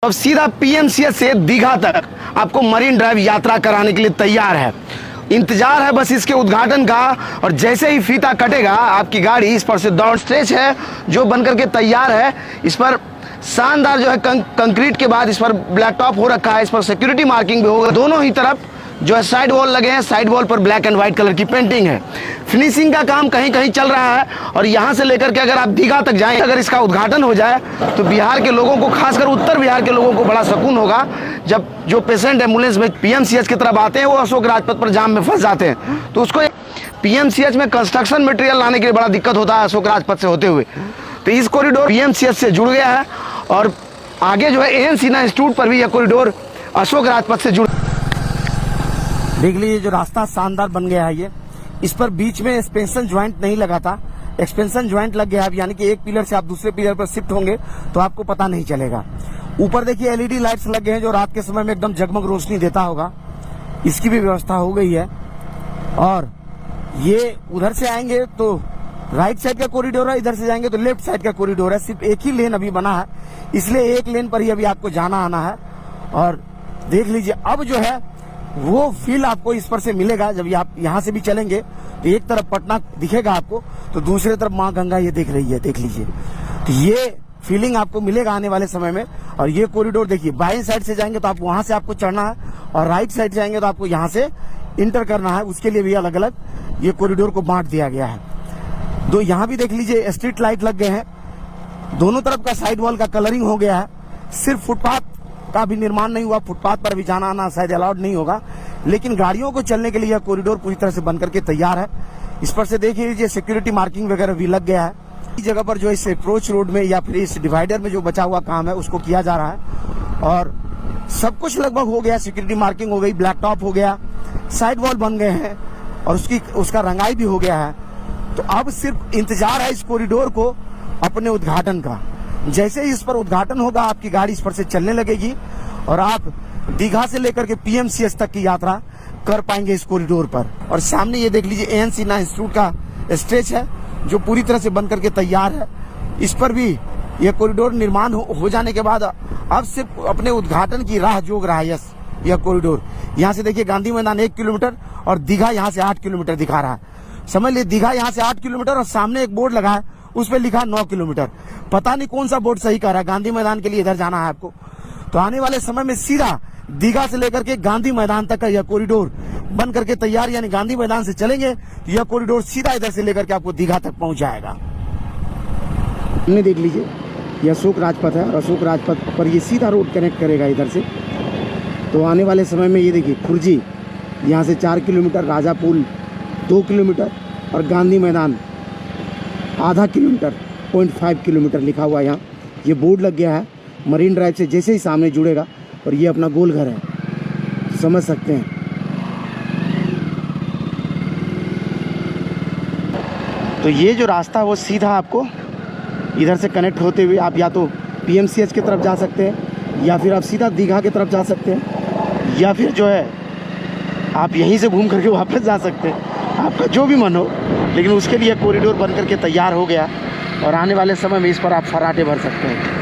अब सीधा पीएमसीएच से दीघा तक आपको मरीन ड्राइव यात्रा कराने के लिए तैयार है। इंतजार है बस इसके उद्घाटन का, और जैसे ही फीता कटेगा आपकी गाड़ी इस पर से दौड़ स्ट्रेच है जो बनकर के तैयार है। इस पर शानदार जो है कंक्रीट के बाद इस पर ब्लैक टॉप हो रखा है। इस पर सिक्योरिटी मार्किंग भी होगा। दोनों ही तरफ जो है साइड वॉल लगे हैं, साइड वॉल पर ब्लैक एंड व्हाइट कलर की पेंटिंग है। फिनिशिंग का काम कहीं कहीं चल रहा है, और यहाँ से लेकर के अगर आप दीघा तक जाएं, अगर इसका उद्घाटन हो जाए तो बिहार के लोगों को, खासकर उत्तर बिहार के लोगों को बड़ा सुकून होगा। जब जो पेशेंट एम्बुलेंस में पीएमसीएच की तरफ आते हैं वो अशोक राजपथ पर जाम में फंस जाते हैं, तो उसको पीएमसीएच में कंस्ट्रक्शन मटेरियल लाने के लिए बड़ा दिक्कत होता है अशोक राजपथ से होते हुए। तो इस कॉरिडोर पीएमसीएच से जुड़ गया है, और आगे जो है एएन सिन्हा इंस्टीट्यूट पर भी यह कॉरिडोर अशोक राजपथ से जुड़। देख लीजिए जो रास्ता शानदार बन गया है। ये इस पर बीच में एक्सपेंशन ज्वाइंट नहीं लगा था, एक्सपेंशन ज्वाइंट लग गया है। यानी कि एक पिलर से आप दूसरे पिलर पर शिफ्ट होंगे तो आपको पता नहीं चलेगा। ऊपर देखिए एलईडी लाइट्स लग गए हैं जो रात के समय में एकदम जगमग रोशनी देता होगा। इसकी भी व्यवस्था हो गई है। और ये उधर से आएंगे तो राइट साइड का कॉरिडोर है, इधर से जाएंगे तो लेफ्ट साइड का कॉरिडोर है। सिर्फ एक ही लेन अभी बना है, इसलिए एक लेन पर ही अभी आपको जाना आना है। और देख लीजिए अब जो है वो फील आपको इस पर से मिलेगा। जब आप यहाँ से भी चलेंगे तो एक तरफ पटना दिखेगा आपको, तो दूसरी तरफ माँ गंगा ये दिख रही है। देख लीजिए, तो ये फीलिंग आपको मिलेगा आने वाले समय में। और ये कॉरिडोर देखिए, बाएं साइड से जाएंगे तो आप वहां से आपको चढ़ना है, और राइट साइड जाएंगे तो आपको यहाँ से इंटर करना है। उसके लिए भी अलग अलग ये कॉरिडोर को बांट दिया गया है। तो यहाँ भी देख लीजिए स्ट्रीट लाइट लग गए हैं। दोनों तरफ का साइड वॉल का कलरिंग हो गया है। सिर्फ फुटपाथ का भी निर्माण नहीं हुआ, फुटपाथ पर भी जाना आना शायद अलाउड नहीं होगा, लेकिन गाड़ियों को चलने के लिए यह कॉरिडोर पूरी तरह से बनकर के तैयार है। इस पर से देख लीजिए सिक्योरिटी मार्किंग वगैरह भी लग गया है। इस जगह पर जो इस अप्रोच रोड में या फिर इस डिवाइडर में जो बचा हुआ काम है उसको किया जा रहा है, और सब कुछ लगभग हो गया। सिक्योरिटी मार्किंग हो गई, ब्लैक टॉप हो गया, साइड वॉल बन गए हैं, और उसका रंगाई भी हो गया है। तो अब सिर्फ इंतजार है इस कॉरिडोर को अपने उद्घाटन का। जैसे ही इस पर उद्घाटन होगा आपकी गाड़ी इस पर से चलने लगेगी, और आप दीघा से लेकर के पीएमसीएच तक की यात्रा कर पाएंगे इस कॉरिडोर पर। और सामने ये देख लीजिए एएन सिन्हा इंस्टीट्यूट का स्ट्रेच है जो पूरी तरह से बनकर के तैयार है। इस पर भी यह कॉरिडोर निर्माण हो जाने के बाद अब सिर्फ अपने उद्घाटन की राह जोग रहा है यह कॉरिडोर। यहाँ से देखिए गांधी मैदान 1 किलोमीटर और दीघा यहाँ से 8 किलोमीटर दिखा रहा है। समझ लीजिए दीघा यहाँ से 8 किलोमीटर, और सामने एक बोर्ड लगा है उस पर लिखा 9 किलोमीटर। पता नहीं कौन सा बोर्ड सही कर रहा है। गांधी मैदान के लिए इधर जाना है आपको, तो आने वाले समय में सीधा दीघा से लेकर के गांधी मैदान तक का यह कॉरिडोर बन करके तैयार। यानी गांधी मैदान से चलेंगे यह कॉरिडोर सीधा इधर से लेकर के आपको दीघा तक पहुंच जाएगा। हमने देख लीजिए यह अशोक राजपथ है, और अशोक राजपथ पर ये सीधा रोड कनेक्ट करेगा इधर से। तो आने वाले समय में ये देखिए खुर्जी यहाँ से 4 किलोमीटर, राजा पुल 2 किलोमीटर, और गांधी मैदान आधा किलोमीटर 0.5 किलोमीटर लिखा हुआ है। यहाँ ये बोर्ड लग गया है मरीन ड्राइव से जैसे ही सामने जुड़ेगा, और ये अपना गोल घर है, समझ सकते हैं। तो ये जो रास्ता वो सीधा आपको इधर से कनेक्ट होते हुए आप या तो पीएमसीएच की तरफ जा सकते हैं, या फिर आप सीधा दीघा की तरफ जा सकते हैं, या फिर जो है आप यहीं से घूम करके वापस जा सकते हैं, आपका जो भी मन हो। लेकिन उसके लिए कॉरिडोर बन करके तैयार हो गया, और आने वाले समय में इस पर आप फर्राटे भर सकते हैं।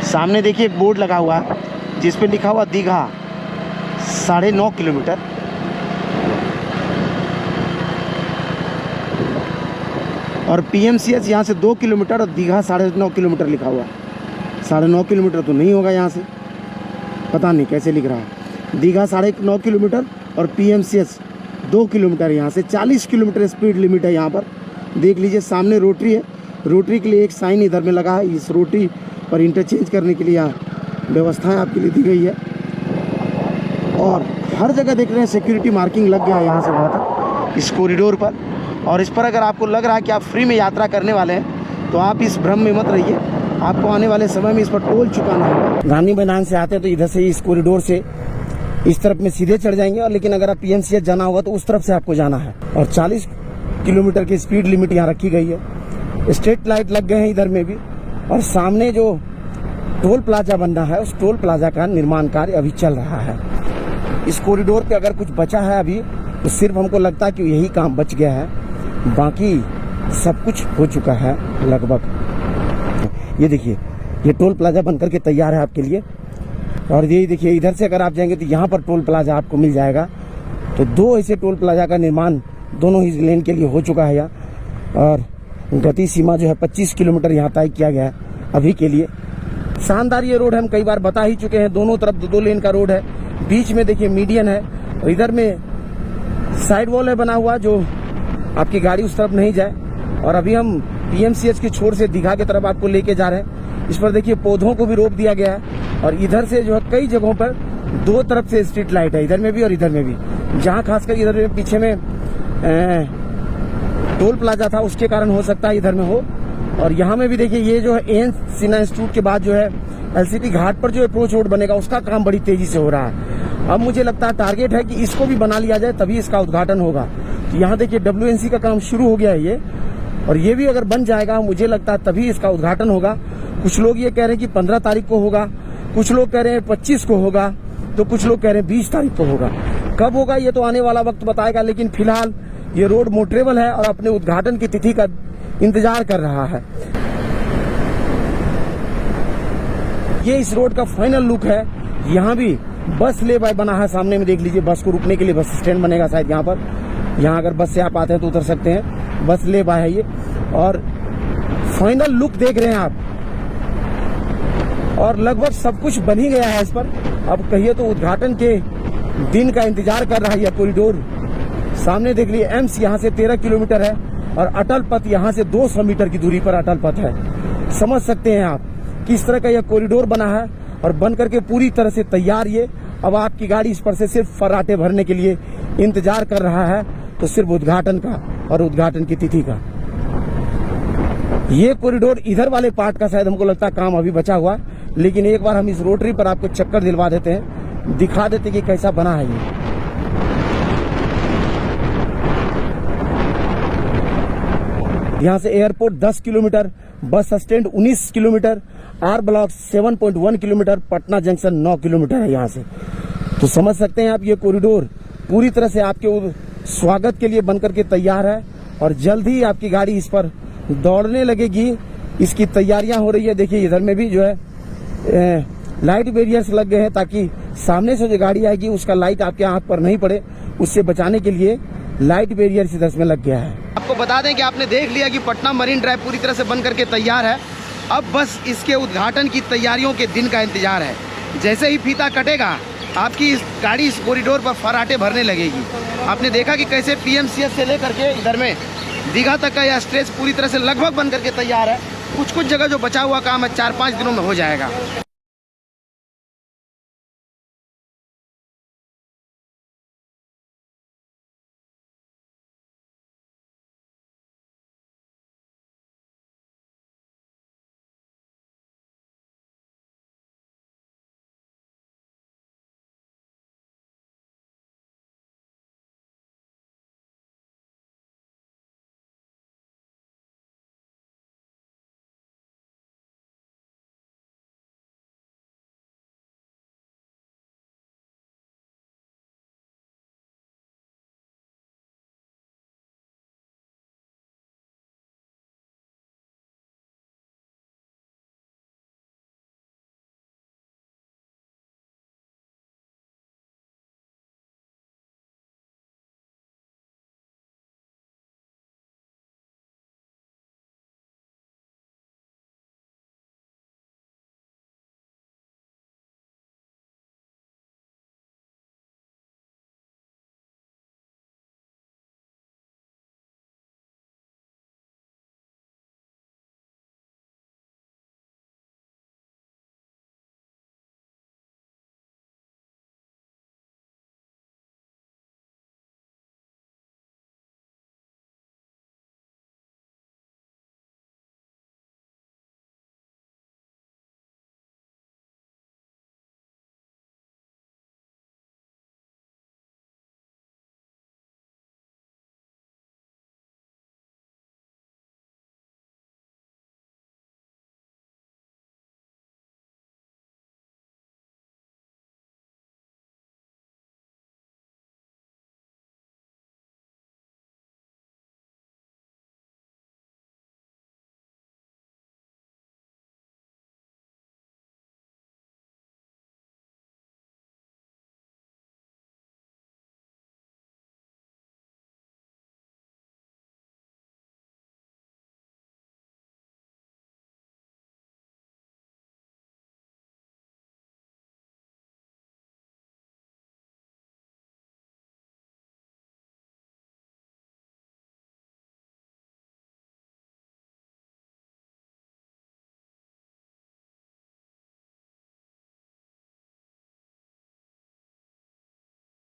सामने देखिए एक बोर्ड लगा हुआ है जिस पे लिखा हुआ दीघा 9.5 किलोमीटर, और पीएमसीएच यहाँ से 2 किलोमीटर, और दीघा 9.5 किलोमीटर लिखा हुआ। 9.5 किलोमीटर तो नहीं होगा यहाँ से, पता नहीं कैसे लिख रहा है। दीघा 9.5 किलोमीटर और पीएमसीएच 2 किलोमीटर। यहाँ से 40 किलोमीटर स्पीड लिमिट है यहाँ पर। देख लीजिए सामने रोटरी है, रोटरी के लिए एक साइन इधर में लगा है। इस रोटरी पर इंटरचेंज करने के लिए यहाँ व्यवस्थाएँ आपके लिए दी गई है, और हर जगह देख रहे हैं सिक्योरिटी मार्किंग लग गया है यहाँ से वहाँ तक इस कॉरिडोर पर। और इस पर अगर आपको लग रहा है कि आप फ्री में यात्रा करने वाले हैं तो आप इस भ्रम में मत रहिए, आपको आने वाले समय में इस पर टोल चुकाना होगा। गांधी मैदान से आते हैं तो इधर से इस कॉरिडोर से इस तरफ में सीधे चढ़ जाएंगे, और लेकिन अगर आप पीएमसीएच जाना होगा तो उस तरफ से आपको जाना है। और 40 किलोमीटर की स्पीड लिमिट यहाँ रखी गई है। स्ट्रीट लाइट लग गए हैं इधर में भी, और सामने जो टोल प्लाजा बन रहा है उस टोल प्लाजा का निर्माण कार्य अभी चल रहा है। इस कॉरिडोर पे अगर कुछ बचा है अभी तो सिर्फ हमको लगता है कि यही काम बच गया है, बाकी सब कुछ हो चुका है लगभग। ये देखिए, ये टोल प्लाजा बनकर के तैयार है आपके लिए। और ये देखिए, इधर से अगर आप जाएंगे तो यहाँ पर टोल प्लाजा आपको मिल जाएगा। तो 2 ऐसे टोल प्लाजा का निर्माण दोनों ही लेन के लिए हो चुका है यहाँ। और गति सीमा जो है 25 किलोमीटर यहाँ तय किया गया है अभी के लिए। शानदार ये रोड है, हम कई बार बता ही चुके हैं। दोनों तरफ 2 लेन का रोड है, बीच में देखिए मीडियन है, और इधर में साइड वॉल है बना हुआ जो आपकी गाड़ी उस तरफ नहीं जाए। और अभी हम पीएमसीएच के छोर से दीघा की तरफ आपको लेके जा रहे हैं। इस पर देखिए पौधों को भी रोक दिया गया है, और इधर से जो है कई जगहों पर 2 तरफ से स्ट्रीट लाइट है, इधर में भी और इधर में भी। जहाँ खासकर इधर में पीछे में टोल प्लाजा था उसके कारण हो सकता है इधर में हो। और यहाँ में भी देखिए, ये जो है एन सिन्हा इंस्टीट्यूट के बाद जो है एलसीटी घाट पर जो अप्रोच रोड बनेगा उसका काम बड़ी तेजी से हो रहा है। अब मुझे लगता है टारगेट है कि इसको भी बना लिया जाए, तभी इसका उद्घाटन होगा। तो यहाँ देखिए WNC का काम शुरू हो गया है ये, और ये भी अगर बन जाएगा मुझे लगता है तभी इसका उद्घाटन होगा। कुछ लोग ये कह रहे हैं कि 15 तारीख को होगा, कुछ लोग कह रहे हैं 25 को होगा, तो कुछ लोग कह रहे हैं 20 तारीख को होगा। कब होगा ये तो आने वाला वक्त बताएगा, लेकिन फिलहाल ये रोड मोटरेबल है और अपने उद्घाटन की तिथि का इंतजार कर रहा है। ये इस रोड का फाइनल लुक है। यहाँ भी बस ले बाय बना है, सामने में देख लीजिए, बस को रुकने के लिए बस स्टैंड बनेगा शायद यहाँ पर। यहाँ अगर बस से आप आते हैं तो उतर सकते हैं, बस ले बाय है ये। और फाइनल लुक देख रहे हैं आप, और लगभग सब कुछ बन ही गया है इस पर। अब कहिए तो उद्घाटन के दिन का इंतजार कर रहा है यह कॉरिडोर। सामने देख लीजिए, एम्स यहाँ से 13 किलोमीटर है, और अटल पथ यहाँ से 200 मीटर की दूरी पर अटल पथ है। समझ सकते हैं आप किस तरह का यह कॉरिडोर बना है, और बन करके पूरी तरह से तैयार ये। अब आपकी गाड़ी इस पर से सिर्फ फर्राटे भरने के लिए इंतजार कर रहा है, तो सिर्फ उद्घाटन का और उद्घाटन की तिथि का। ये कॉरिडोर इधर वाले पार्ट का शायद हमको लगता है काम अभी बचा हुआ, लेकिन एक बार हम इस रोटरी पर आपको चक्कर दिलवा देते हैं, दिखा देते कि कैसा बना है ये। यहाँ से airport 10 kilometre, bus stand 19 kilometre, R block 7.1 kilometre, Patna junction 9 kilometre है यहाँ से। तो समझ सकते हैं आप, ये कॉरिडोर पूरी तरह से आपके स्वागत के लिए बनकर के तैयार है, और जल्द ही आपकी गाड़ी इस पर दौड़ने लगेगी। इसकी तैयारियां हो रही है। देखिए इधर में भी जो है लाइट बैरियर्स लग गए हैं, ताकि सामने से जो गाड़ी आएगी उसका लाइट आपके आंख पर नहीं पड़े, उससे बचाने के लिए लाइट बैरियर इधर में लग गया है। आपको बता दें कि आपने देख लिया कि पटना मरीन ड्राइव पूरी तरह से बन करके तैयार है। अब बस इसके उद्घाटन की तैयारियों के दिन का इंतजार है। जैसे ही फीता कटेगा आपकी इस गाड़ी इस कॉरिडोर पर फर्राटे भरने लगेगी। आपने देखा कि कैसे पीएमसीएच से लेकर के इधर में दीघा तक का यह स्ट्रेच पूरी तरह से लगभग बन करके तैयार है। कुछ जगह जो बचा हुआ काम है 4-5 दिनों में हो जाएगा।